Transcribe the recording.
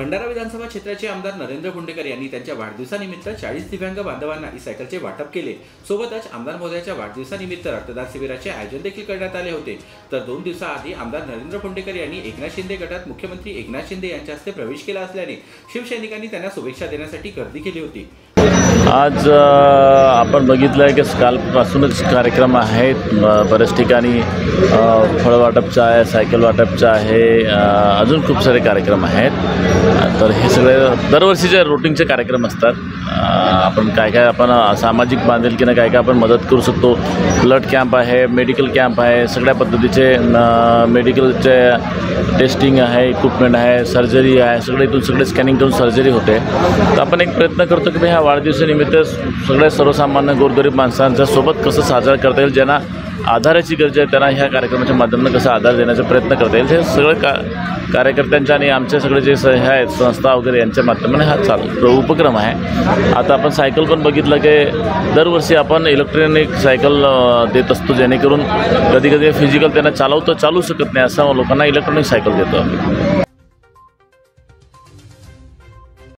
भंडारा विधानसभा क्षेत्राचे आमदार नरेंद्र पुंडेकर यांनी त्यांच्या वाढदिवसानिमित्त 40 दिव्यांग बांधवांना ई सायकलचे वाटप केले। सोबतच आमदार महोदयाच्या वाढदिवसानिमित्त रक्तदान शिबिराचे आयोजन देखील करण्यात आले होते। तर 2 दिवसाआधी आमदार नरेंद्र पुंडेकर यांनी एकनाथ शिंदे गटात मुख्यमंत्री एकनाथ शिंदे यांच्या हस्ते प्रवेश केला असल्याने शिवसैनिकांनी त्यांना शुभेच्छा देण्यासाठी गर्दी केली होती। आज आपण बघितलं आहे की कालपासूनच कार्यक्रम आहेत, बऱ्याच ठिकाणी फळ वाटपचा आहे, सायकल वाटपचा आहे, अजून खूप सारे कार्यक्रम आहेत। तर हे सगळे दरवर्षीचे रूटिंगचे कार्यक्रम असतात। आपण काय आपण सामाजिक बांधिलकीने काय आपण मदत करू शकतो। ब्लड कॅम्प आहे, मेडिकल कॅम्प आहे, सगळ्या पद्धतीचे मेडिकलचे टेस्टिंग आहे, इक्विपमेंट आहे, सर्जरी आहे, सगळे इथून सगळे स्कॅनिंग करून सर्जरी होते। तर आपण एक प्रयत्न करतो की ह्या वाढदिवसानिमित्त सगळ्या सर्वसामान्य गोरगरीब माणसांच्या सोबत कसं साजरा करता येईल, ज्यांना आधाराची गरज आहे त्यांना ह्या कार्यक्रमाच्या माध्यमातून कसा आधार देण्याचा प्रयत्न करता येईल, हे सगळं कार्यकर्त्यांच्या आणि आमचे सगळे जे हे आहेत संस्था वगैरे यांच्या माध्यमाने हा उपक्रम आहे। आता आपण सायकल पण बघितलं की दरवर्षी आपण इलेक्ट्रॉनिक सायकल देत असतो, जेणेकरून कधी कधी फिजिकल त्यांना चालू शकत नाही अशा लोकांना इलेक्ट्रॉनिक सायकल देतो आम्ही।